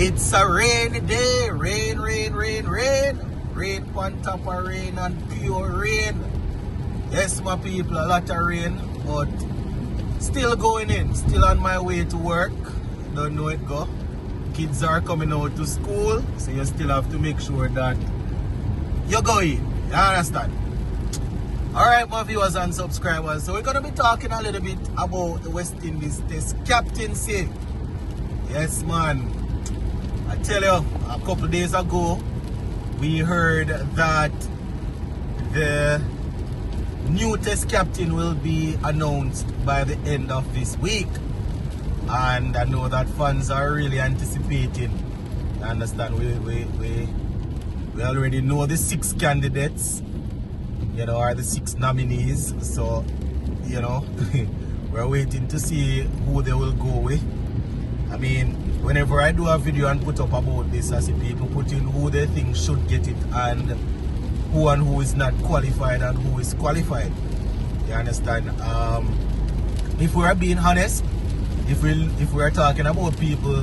It's a rainy day. Rain, rain, rain, rain. Rain on top of rain and pure rain. Yes, my people, a lot of rain, but still going in. Still on my way to work. Don't know it go. Kids are coming out to school, so you still have to make sure that you go in. You understand? Alright, my viewers and subscribers. So we're going to be talking a little bit about the West Indies Test captaincy. Yes, man. I tell you, a couple days ago, we heard that the new Test captain will be announced by the end of this week. And I know that fans are really anticipating. You understand? We already know the 6 candidates, you know, are the 6 nominees. So, you know, we're waiting to see who they will go with. I mean, whenever I do a video and put up about this, I see people put in who they think should get it and who is not qualified and who is qualified. You understand? If we are being honest, if we are talking about people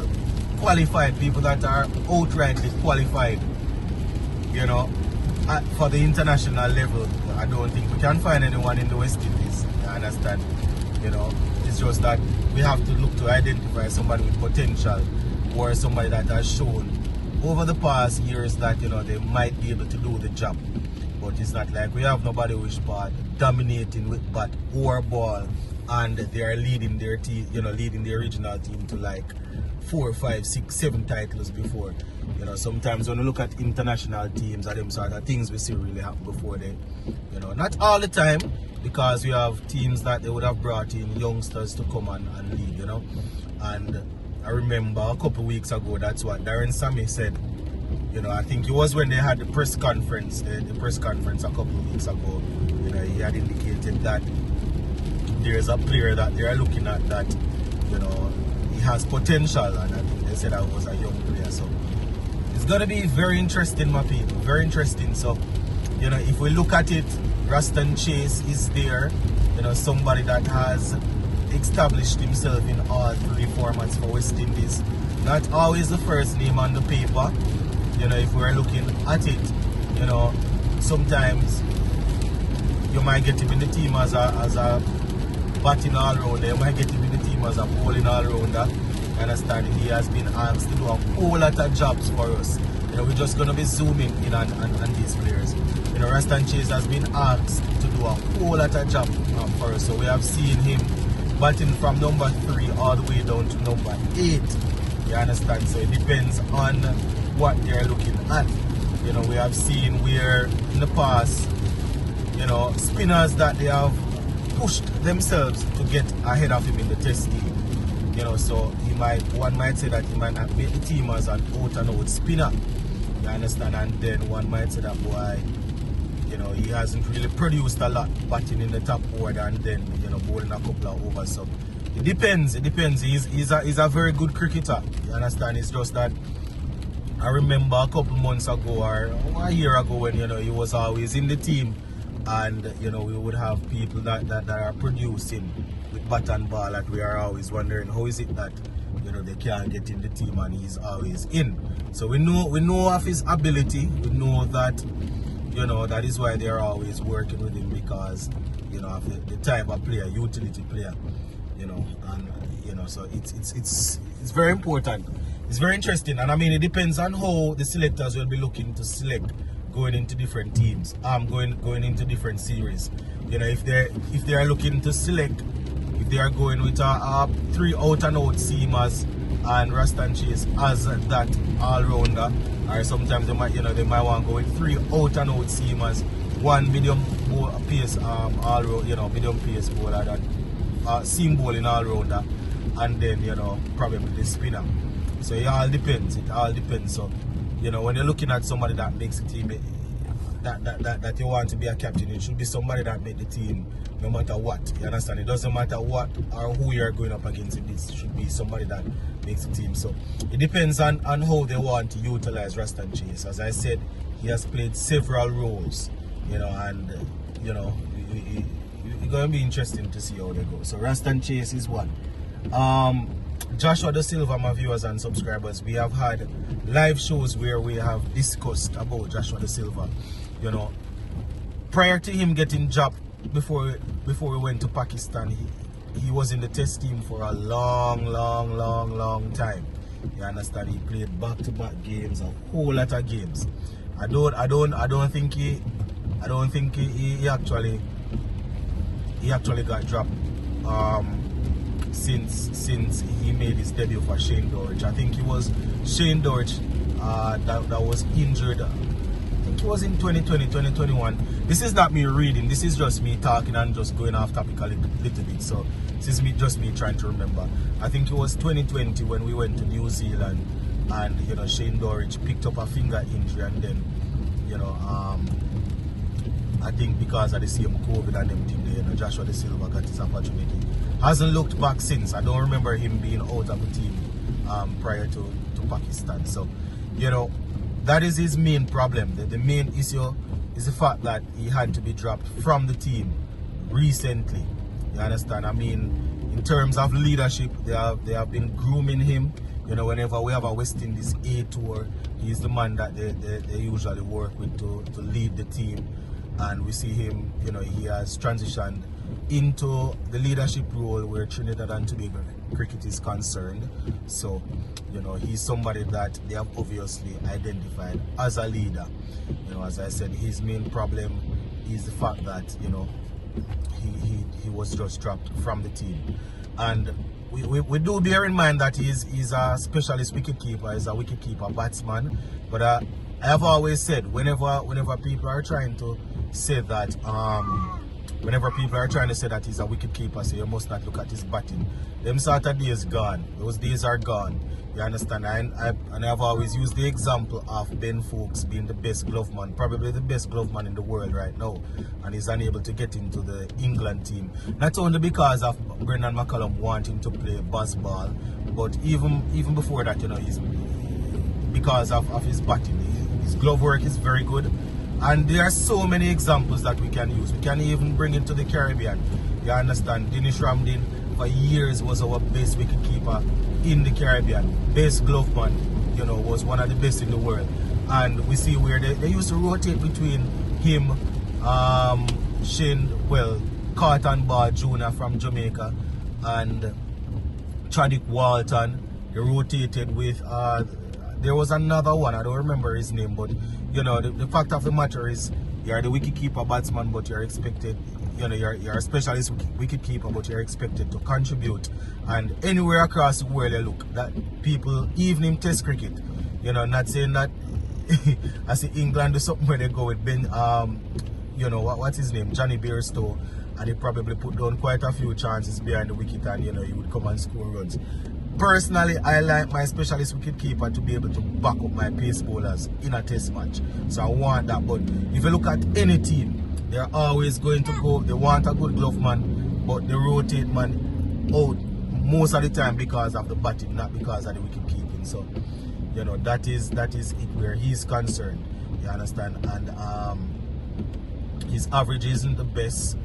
qualified, people that are outrightly qualified, you know, for the international level, I don't think we can find anyone in the West Indies. You understand? You know, it's just that we have to look to identify somebody with potential or somebody that has shown over the past years that, you know, they might be able to do the job. But it's not like we have nobody who is dominating with bat or ball and they are leading their team, you know, leading the original team to like 4, 5, 6, 7 titles before. You know, sometimes when we look at international teams and them sort of things we see really happen before they, you know, not all the time, because we have teams that they would have brought in youngsters to come and lead, you know. And I remember a couple of weeks ago, that's what Darren Sammy said. You know, I think it was when they had the press conference, the press conference a couple of weeks ago. You know, he had indicated that there's a player that they are looking at that, you know, he has potential, and I think they said that was a young player. So it's gonna be very interesting, my people, very interesting. So, you know, if we look at it, Ruston Chase is there, you know, somebody that has established himself in all 3 formats for West Indies. Not always the first name on the paper. You know, if we're looking at it, you know, sometimes you might get him in the team as a batting all-rounder, you might get him in the team as a bowling all-rounder. You understand? He has been asked to do a whole lot of jobs for us. You know, we're just going to be zooming in on these players. You know, Ruston Chase has been asked to do a whole lot of jobs for us. So we have seen him batting from number 3 all the way down to number 8. You understand? So it depends on what they're looking at. You know, we have seen where in the past, you know, spinners that they have pushed themselves to get ahead of him in the Test team. You know, so one might say that he might not make the team as an out-and-out spinner. You understand? And then one might say that, boy, you know, he hasn't really produced a lot batting in the top order and then, you know, bowling a couple of overs. So it depends. He's a very good cricketer. You understand? It's just that I remember a couple months ago or a year ago when, you know, he was always in the team and, you know, we would have people that are producing with bat and ball that we are always wondering how is it that, you know, they can't get in the team and he's always in. So we know of his ability. We know that, you know, that is why they're always working with him, because, you know, of the type of player, utility player, you know, and, you know, so it's very important. It's very interesting, and I mean, it depends on how the selectors will be looking to select going into different teams, going into different series. You know, if they are looking to select, if they are going with a 3 out-and-out seamers and Ruston Chase as that all-rounder, or sometimes they might want to go with 3 out-and-out seamers, 1 medium pace all-round, you know, medium pace bowler, that seam bowling all-rounder, and then, you know, probably the spinner. So it all depends. So, you know, when you're looking at somebody that makes a team, that you want to be a captain, it should be somebody that makes the team no matter what. You understand? It doesn't matter what or who you're going up against. It should be somebody that makes the team. So it depends on how they want to utilize Ruston Chase. As I said, he has played several roles, you know, and you know, it's going to be interesting to see how they go. So Ruston Chase is one. Joshua Da Silva, my viewers and subscribers, we have had live shows where we have discussed about Joshua Da Silva. You know, prior to him getting dropped before we went to Pakistan, he was in the test team for a long time. You understand? He played back-to-back games, a whole lot of games. I don't think he actually got dropped since he made his debut for Shane Dorich. I think it was Shane Dorich that was injured. I think it was in 2020, 2021. This is not me reading, this is just me talking and just going off topic a little bit. So this is just me trying to remember. I think it was 2020 when we went to New Zealand, and you know, Shane Dorich picked up a finger injury, and then you know, I think because of the same COVID and everything, you know, Joshua Da Silva got his opportunity. Hasn't looked back since. I don't remember him being out of the team prior to Pakistan. So, you know, that is his main problem. The main issue is the fact that he had to be dropped from the team recently. You understand? I mean, in terms of leadership, they have been grooming him. You know, whenever we have a West Indies A tour, he's the man that they usually work with to lead the team. And we see him, you know, he has transitioned into the leadership role where Trinidad and Tobago cricket is concerned. So, you know, he's somebody that they have obviously identified as a leader. You know, as I said, his main problem is the fact that, you know, he was just dropped from the team. And we do bear in mind that he's a specialist wicketkeeper, he's a wicketkeeper batsman. But I have always said, whenever people are trying to say that, whenever people are trying to say that he's a wicketkeeper, so you must not look at his batting, them sort of days gone. Those days are gone. You understand? And I've always used the example of Ben Foakes being the best gloveman, probably the best gloveman in the world right now, and he's unable to get into the England team. Not only because of Brendan McCullum wanting to play baseball, but even before that, you know, he's because of his batting. His glove work is very good. And there are so many examples that we can use. We can even bring it to the Caribbean. You understand? Dinesh Ramdin for years was our best wicketkeeper in the Caribbean. Best gloveman, you know, was one of the best in the world. And we see where they used to rotate between him, Carlton Bar Jr. from Jamaica, and Chadwick Walton. They rotated with there was another one, I don't remember his name, but you know, the fact of the matter is you're the wicketkeeper batsman, but you're expected, you know, you're a specialist wicketkeeper, but you're expected to contribute. And anywhere across the world you look, that people, even in test cricket, you know, not saying that I see England do something where they go with Ben, you know, what's his name, Johnny Bairstow, and he probably put down quite a few chances behind the wicket, and you know, he would come and score runs. Personally, I like my specialist wicketkeeper to be able to back up my pace bowlers in a test match. So I want that. But if you look at any team, they're always going to go, they want a good glove man, but they rotate man out most of the time because of the batting, not because of the wicket keeping. So, you know, that is it where he's concerned. You understand? And his average isn't the best.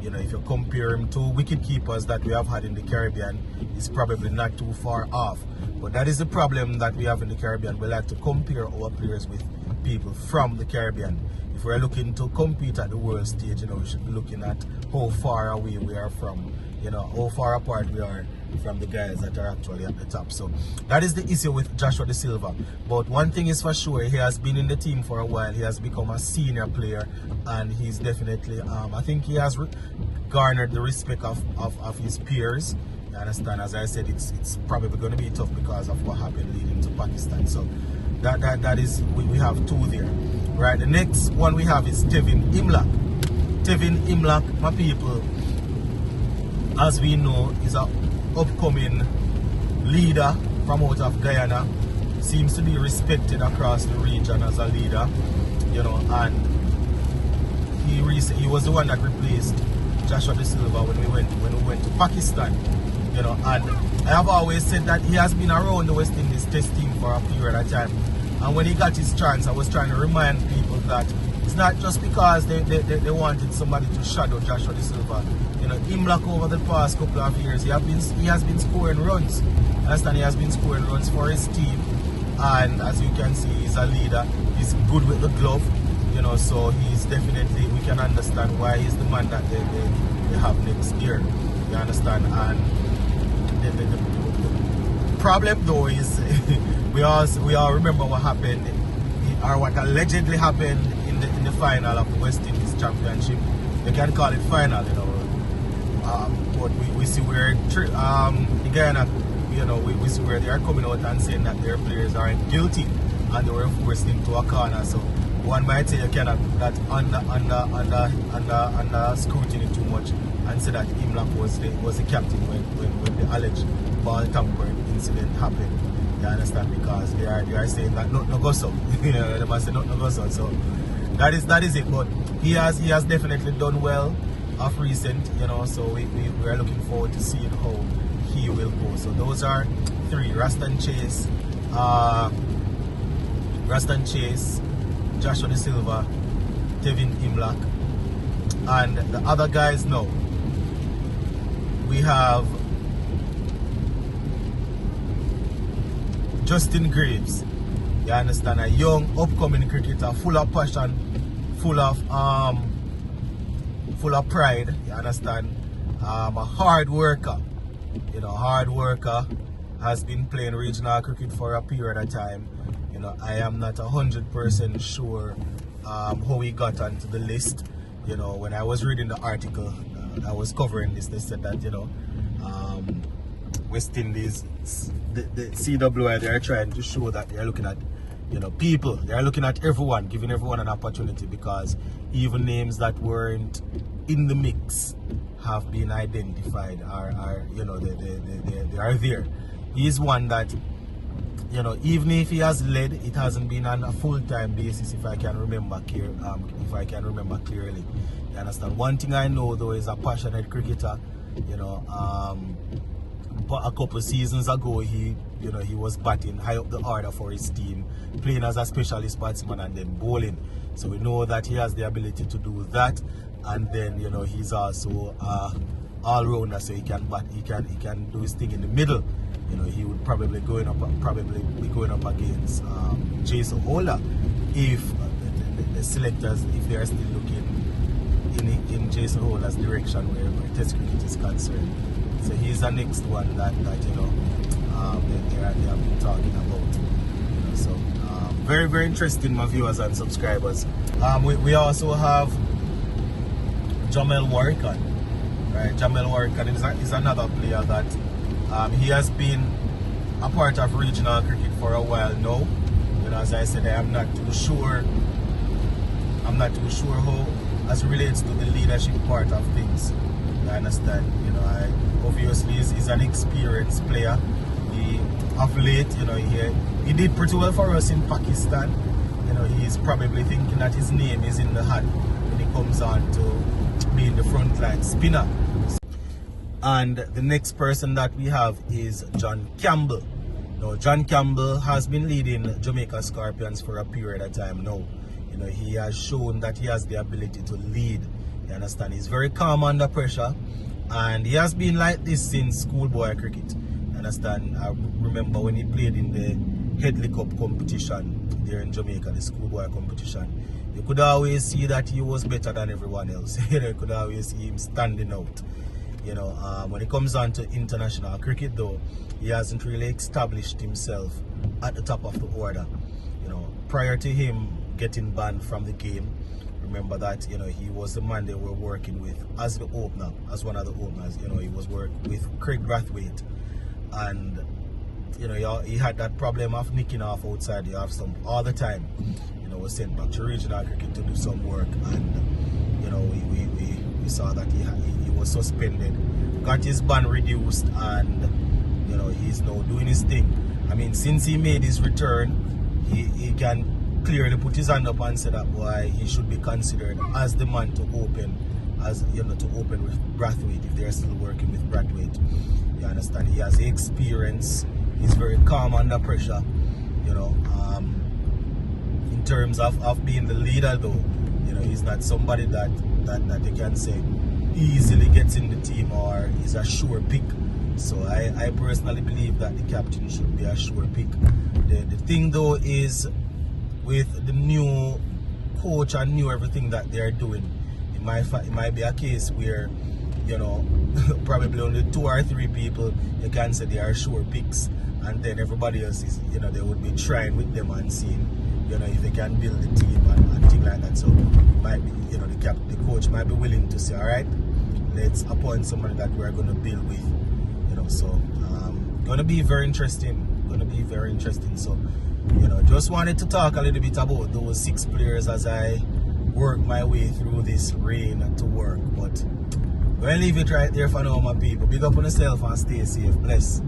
You know, if you compare him to wicket keepers that we have had in the Caribbean, he's probably not too far off. But that is the problem that we have in the Caribbean. We like to compare our players with people from the Caribbean. If we're looking to compete at the world stage, you know, we should be looking at how far away we are from, you know, how far apart we are from the guys that are actually at the top. So that is the issue with Joshua Da Silva. But one thing is for sure, he has been in the team for a while. He has become a senior player, and he's definitely, I think he has garnered the respect of his peers. You understand? As I said, it's probably going to be tough because of what happened leading to Pakistan. So that is, we have two there. Right, the next one we have is Tevin Imlach. Tevin Imlach, my people, as we know, is an upcoming leader from out of Guyana. Seems to be respected across the region as a leader, you know, and he was the one that replaced Joshua Da Silva when we went to Pakistan, you know. And I have always said that he has been around the West Indies test team for a period of time. And when he got his chance, I was trying to remind people that it's not just because they wanted somebody to shadow Joshua De Silva. You know, Imlach over the past couple of years, he has been scoring runs. Understand, he has been scoring runs for his team, and as you can see, he's a leader. He's good with the glove, you know, so he's definitely, we can understand why he's the man that they have next year. You understand? And the problem though is we all remember what happened, or what allegedly happened in the final of the West Indies Championship. You can call it final, you know. But we see where again, you know, we see where they are coming out and saying that their players aren't guilty and they were forced into a corner. So one might say you cannot that under scrutiny too much and say that Imlach was the captain when the alleged ball tampering incident happened. You understand? Because they are saying that no go so. You know, they must say no go so. So that is it. But he has definitely done well of recent, you know, so we are looking forward to seeing how he will go. So those are three: Raston Chase, Joshua De Silva, Tevin Imlach, and the other guys now. We have Justin Graves. You understand, a young upcoming cricketer, full of passion, full of pride, you understand. A hard worker, you know, has been playing regional cricket for a period of time. You know, I am not 100% sure how he got onto the list. You know, when I was reading the article I was covering this, they said that, you know, West Indies, the CWI, they are trying to show that they are looking at, you know, people. They are looking at everyone, giving everyone an opportunity, because even names that weren't in the mix have been identified, are you know, they are there. He is one that, you know, even if he has led, it hasn't been on a full-time basis, if I can remember clearly. You understand? One thing I know though is a passionate cricketer. You know, but a couple seasons ago, he was batting high up the order for his team, playing as a specialist batsman and then bowling. So we know that he has the ability to do that, and then, you know, he's also all-rounder, so he can bat, he can do his thing in the middle. You know, he would probably be going up against Jason Holder if the selectors, if they are still looking in Jason Holder's direction where Test cricket is concerned. So he's the next one that you know, they have been talking about. You know, so very, very interesting, my viewers and subscribers. We also have Jamel Warrican. Right, Jamel Warrican is another player that he has been a part of regional cricket for a while now. You know, as I said, I'm not too sure how, as it relates to the leadership part of things. I understand, you know, obviously he's an experienced player. He, of late, you know, he did pretty well for us in Pakistan. You know, he's probably thinking that his name is in the hat when he comes on to being the frontline spinner. And the next person that we have is John Campbell. Now, John Campbell has been leading Jamaica Scorpions for a period of time now. You know, he has shown that he has the ability to lead. You understand? He's very calm under pressure, and he has been like this since schoolboy cricket. You understand? I remember when he played in the Headley Cup competition there in Jamaica, the schoolboy competition. You could always see that he was better than everyone else. You could always see him standing out. You know, when it comes on to international cricket though, he hasn't really established himself at the top of the order. You know, prior to him getting banned from the game, remember that, you know, he was the man they were working with as the opener, as one of the openers. You know, he was working with Craig Brathwaite, and you know, he had that problem of nicking off outside the off stump all the time. You know, was sent back to regional cricket to do some work, and you know, we saw that he was suspended, got his ban reduced, and you know, he's now doing his thing. I mean, since he made his return, he can clearly put his hand up and say that why he should be considered as the man to open, as you know, to open with Brathwaite if they're still working with Brathwaite. You understand? He has the experience. He's very calm under pressure. You know, in terms of being the leader though, You know, he's not somebody that you can say easily gets in the team or is a sure pick. So I personally believe that the captain should be a sure pick. The thing though is, with the new coach and new everything that they are doing, it might be a case where, you know, probably only 2 or 3 people you can say they are sure picks, and then everybody else is, you know, they would be trying with them and seeing, you know, if they can build the team and things like that. So might be, you know, the coach might be willing to say, all right, let's appoint somebody that we're going to build with, you know. So going to be very interesting. So, you know, just wanted to talk a little bit about those 6 players as I work my way through this rain to work. But I'm going to leave it right there for now, my people. Big up on yourself and stay safe. Bless.